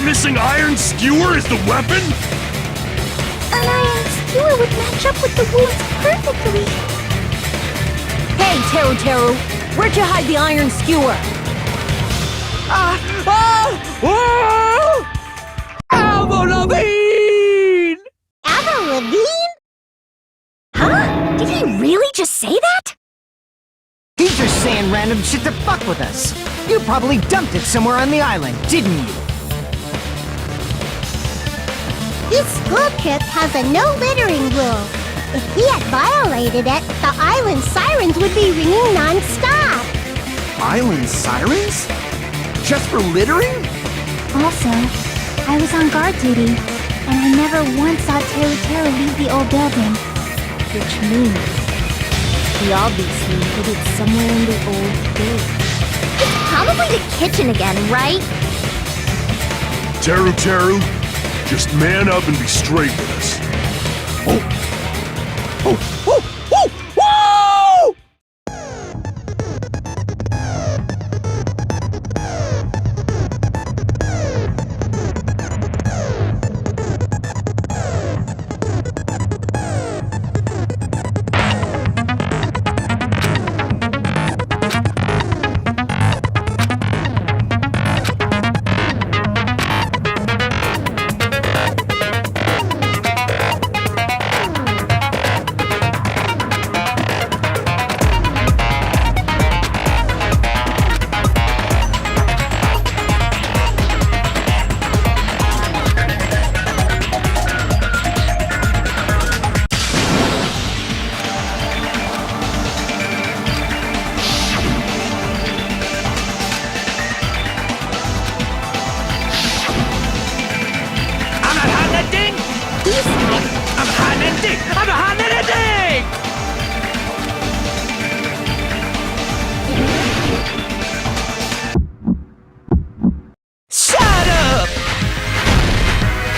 missing iron skewer is the weapon? An iron skewer would match up with the wounds perfectly. Hey, Teru, where'd you hide the iron skewer? Avril Lavigne! Avril Lavigne? Huh? Did he really just say that? He's just saying random shit to fuck with us. You probably dumped it somewhere on the island, didn't you? This school trip has a no littering rule. If he had violated it, the island sirens would be ringing non-stop. Island sirens? Just for littering? Also, I was on guard duty, and I never once saw Teru leave the old building. Which means he obviously hid it somewhere in the old building. It's probably the kitchen again, right? Teru, just man up and be straight with us.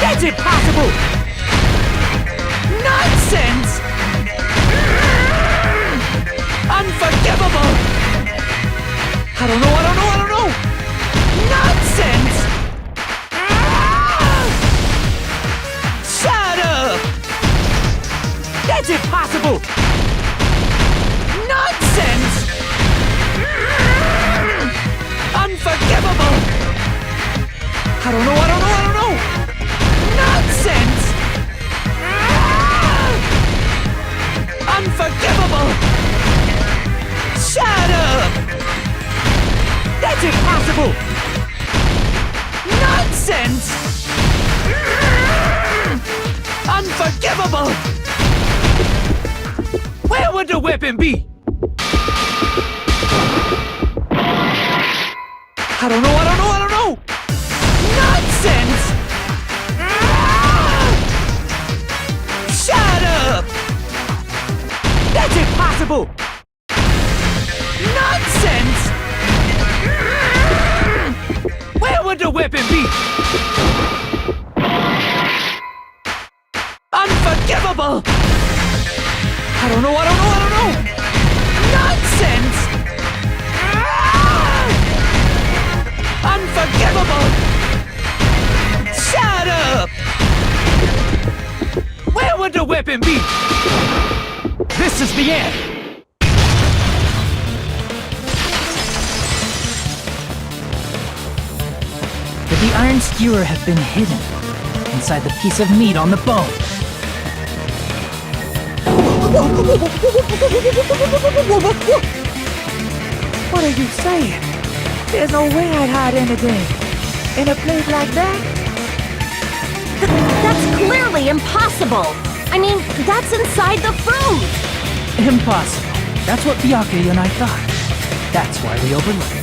That's impossible! Nonsense! Unforgivable! I don't know! Nonsense! Shut up! That's impossible! Nonsense! Unforgivable! I don't know! Nonsense! Unforgivable! Shut up! That's impossible! Nonsense! Unforgivable! Where would the weapon be? I don't know! Nonsense! Shut up! That's impossible! Nonsense! Where would the weapon be? Unforgivable! I don't know! Nonsense! Unforgivable! Shut up! Where would the weapon be? This is the end! Could the iron skewer have been hidden inside the piece of meat on the bone? What are you saying? There's no way I'd hide anything in a place like that. That's clearly impossible! I mean, that's inside the food! Impossible. That's what Byakuya and I thought. That's why we overlooked it.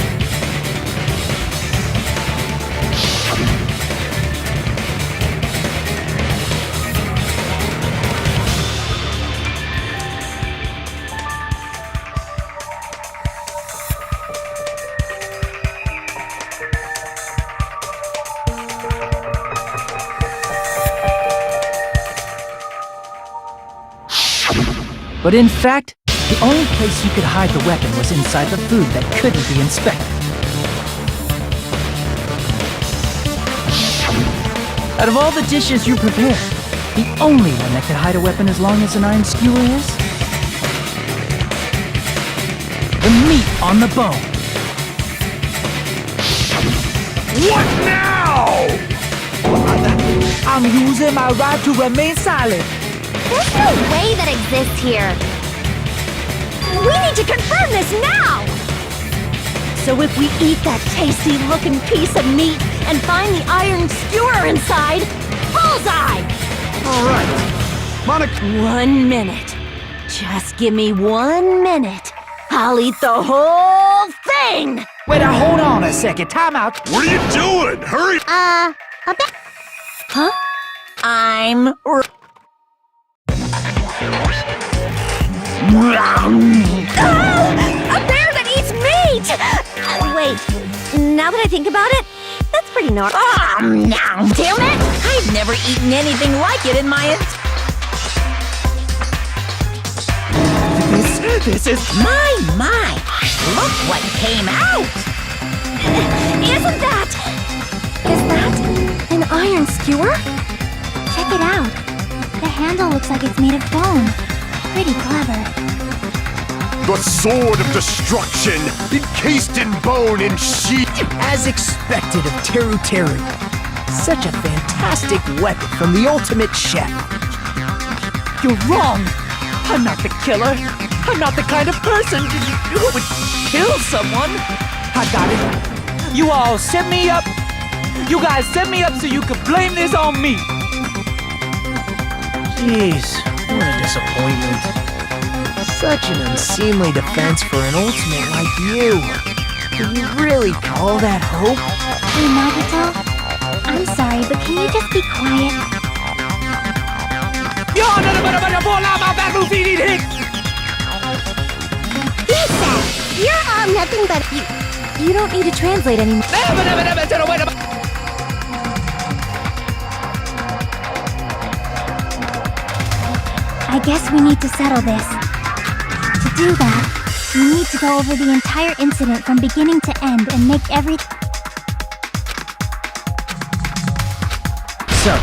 But in fact, the only place you could hide the weapon was inside the food that couldn't be inspected. Out of all the dishes you prepared, the only one that could hide a weapon as long as an iron skewer is the meat on the bone. What now? I'm using my right to remain silent. There's no way that exists here. We need to confirm this now! So if we eat that tasty-looking piece of meat and find the iron skewer inside, bullseye! All right. Monica. 1 minute. Just give me 1 minute. I'll eat the whole thing! Wait, hold on a second. Time out. What are you doing? Hurry! A bear. Huh? I'm... A bear that eats meat! Wait, now that I think about it, that's pretty normal. Damn it! I've never eaten anything like it in my This is My! Look what came out! Isn't that... Is that an iron skewer? Check it out. The handle looks like it's made of bone. Pretty clever. The sword of destruction, encased in bone and sheath. as expected of Teru Teru. Such a fantastic weapon from the ultimate chef. You're wrong. I'm not the killer. I'm not the kind of person who would kill someone. I got it. You all set me up. You guys set me up so you could blame this on me. Jeez, what a disappointment. Such an unseemly defense for an ultimate like you. Can you really call that hope? Hey, Nagito. I'm sorry, but can you just be quiet? He said, you're all nothing but... You don't need to translate anymore. I guess we need to settle this. To do that, we need to go over the entire incident from beginning to end and make everything... So,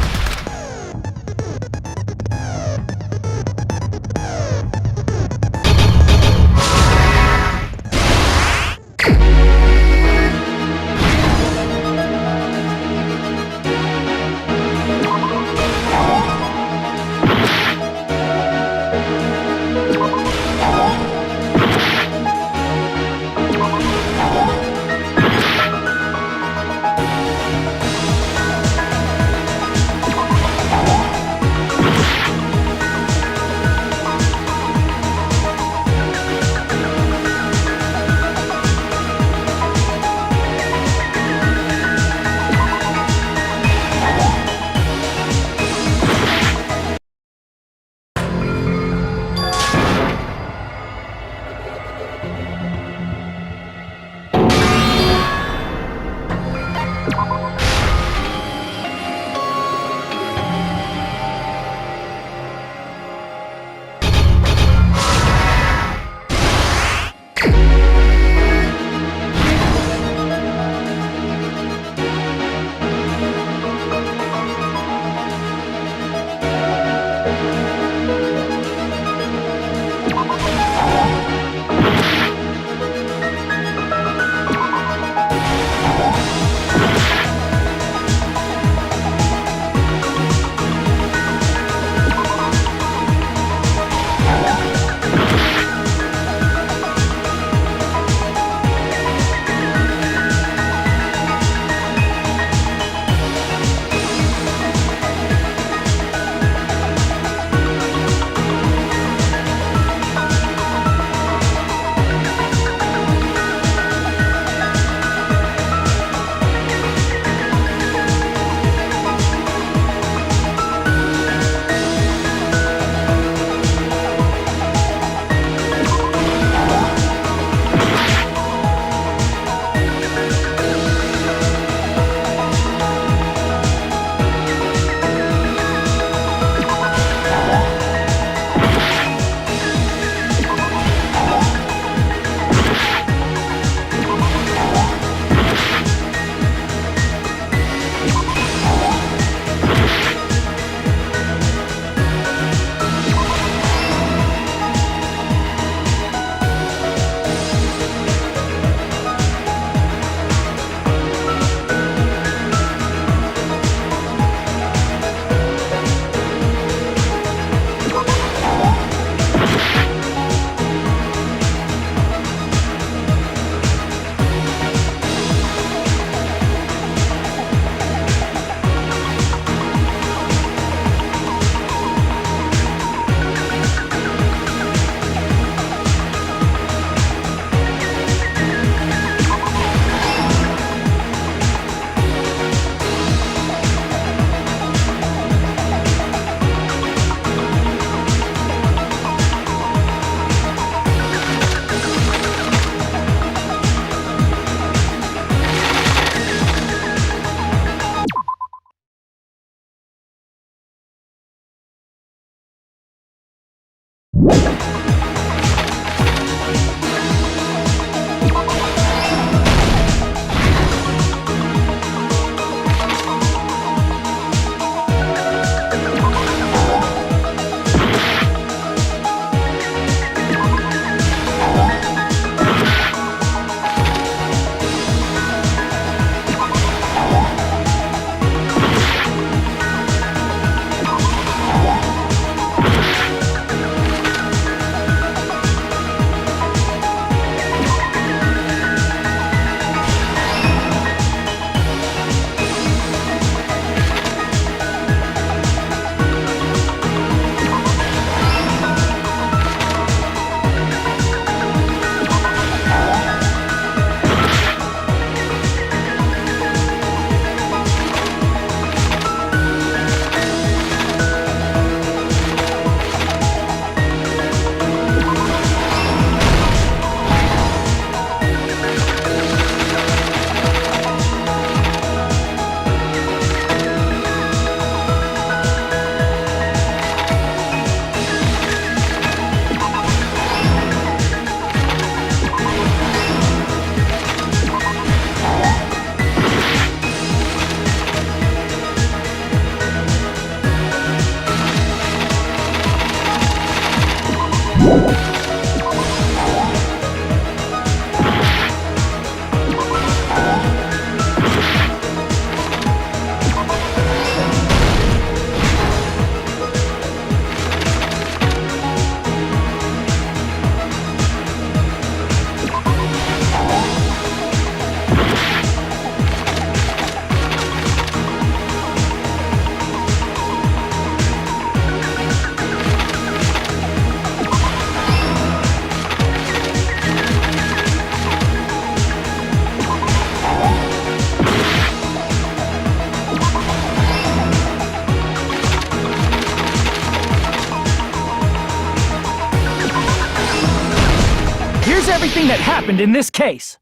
everything that happened in this case.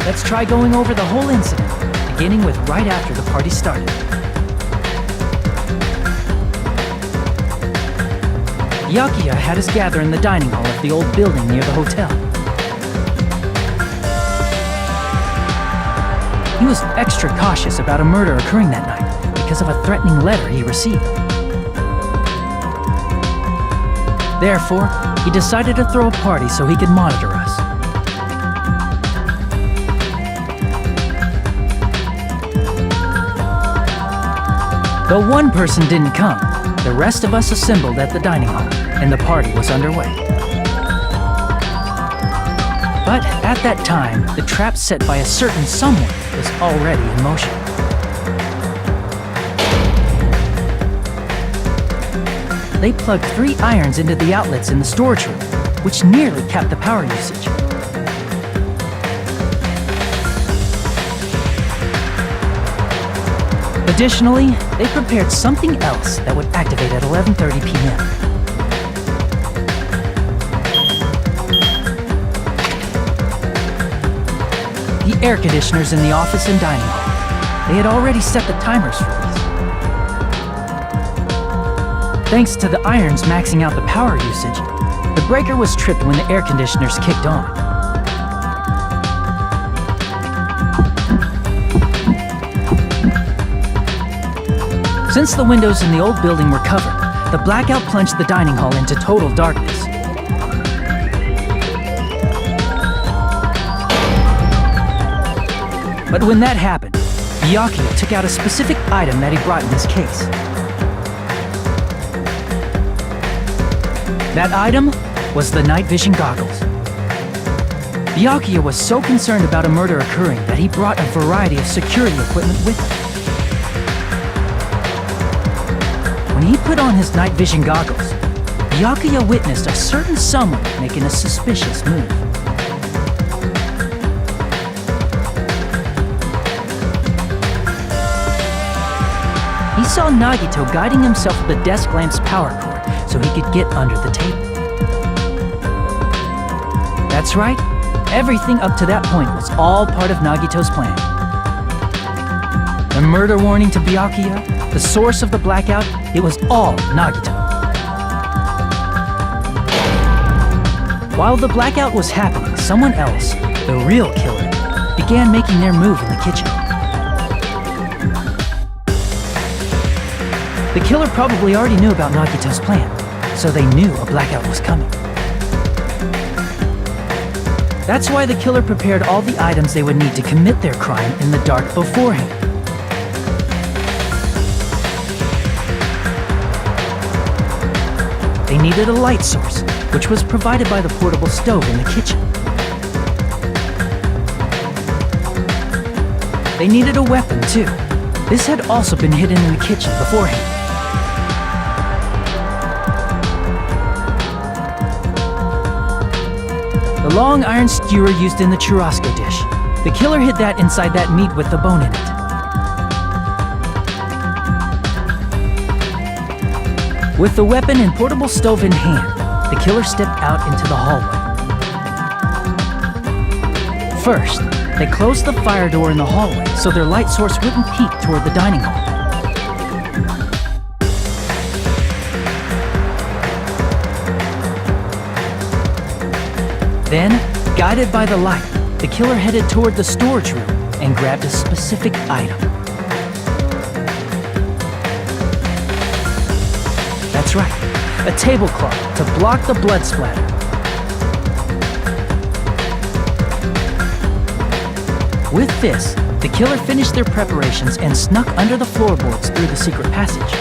Let's try going over the whole incident, beginning with right after the party started. Byakuya had us gather in the dining hall of the old building near the hotel. He was extra cautious about a murder occurring that night because of a threatening letter he received. Therefore, he decided to throw a party so he could monitor us. Though one person didn't come, the rest of us assembled at the dining hall, and the party was underway. But at that time, the trap set by a certain someone was already in motion. They plugged 3 irons into the outlets in the storage room, which nearly capped the power usage. Additionally, they prepared something else that would activate at 11:30 p.m. The air conditioners in the office and dining hall. They had already set the timers for these. Thanks to the irons maxing out the power usage, the breaker was tripped when the air conditioners kicked on. Since the windows in the old building were covered, the blackout plunged the dining hall into total darkness. But when that happened, Byakuya took out a specific item that he brought in his case. That item was the night vision goggles. Byakuya was so concerned about a murder occurring that he brought a variety of security equipment with him. When he put on his night vision goggles, Byakuya witnessed a certain someone making a suspicious move. He saw Nagito guiding himself with the desk lamp's power cord so he could get under the table. That's right, everything up to that point was all part of Nagito's plan. The murder warning to Byakuya, the source of the blackout, it was all Nagito. While the blackout was happening, someone else, the real killer, began making their move in the kitchen. The killer probably already knew about Nagito's plan, so they knew a blackout was coming. That's why the killer prepared all the items they would need to commit their crime in the dark beforehand. They needed a light source, which was provided by the portable stove in the kitchen. They needed a weapon, too. This had also been hidden in the kitchen beforehand. The long iron skewer used in the churrasco dish. The killer hid that inside that meat with the bone in it. With the weapon and portable stove in hand, the killer stepped out into the hallway. First, they closed the fire door in the hallway so their light source wouldn't peek toward the dining hall. Then, guided by the light, the killer headed toward the storage room and grabbed a specific item. That's right, a tablecloth to block the blood splatter. With this, the killer finished their preparations and snuck under the floorboards through the secret passage.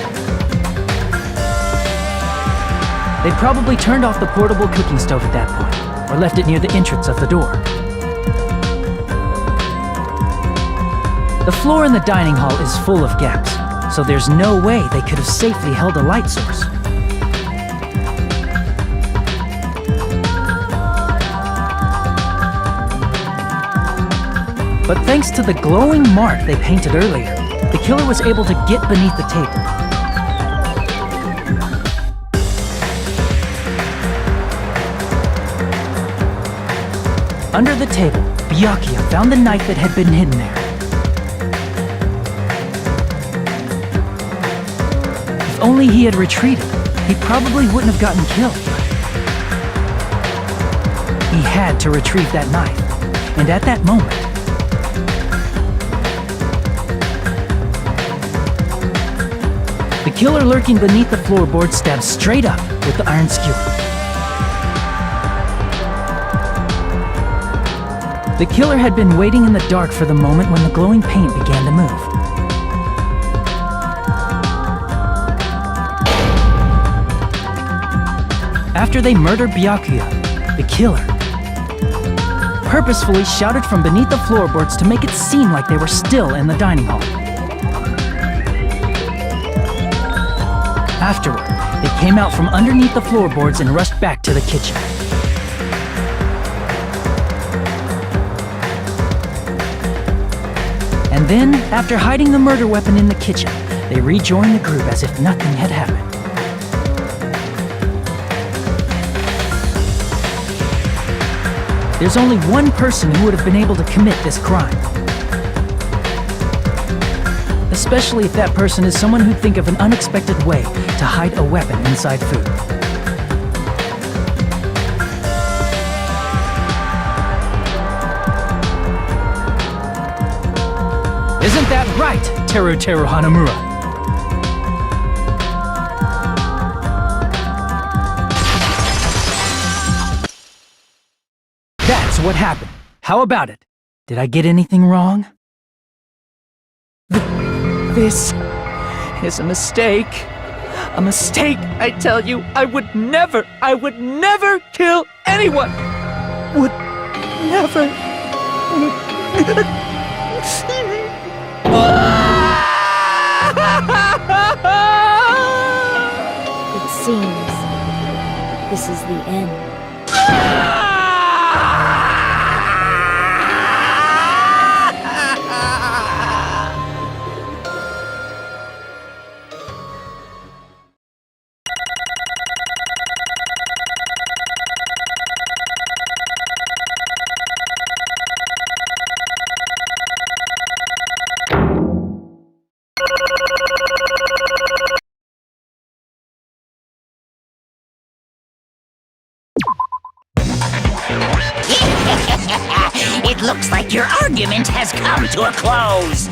They probably turned off the portable cooking stove at that point, or left it near the entrance of the door. The floor in the dining hall is full of gaps, so there's no way they could have safely held a light source. But thanks to the glowing mark they painted earlier, the killer was able to get beneath the table. Under the table, Byakuya found the knife that had been hidden there. If only he had retreated, he probably wouldn't have gotten killed. He had to retrieve that knife, and at that moment, the killer lurking beneath the floorboard stabbed straight up with the iron skewer. The killer had been waiting in the dark for the moment when the glowing paint began to move. After they murdered Byakuya, the killer purposefully shouted from beneath the floorboards to make it seem like they were still in the dining hall. Afterward, they came out from underneath the floorboards and rushed back to the kitchen. And then, after hiding the murder weapon in the kitchen, they rejoined the group as if nothing had happened. There's only one person who would have been able to commit this crime. Especially if that person is someone who'd think of an unexpected way to hide a weapon inside food. Isn't that right, Teru Hanamura? That's what happened. How about it? Did I get anything wrong? This is a mistake. A mistake, I tell you. I would never kill anyone. Would never. It seems this is the end. It looks like your argument has come to a close.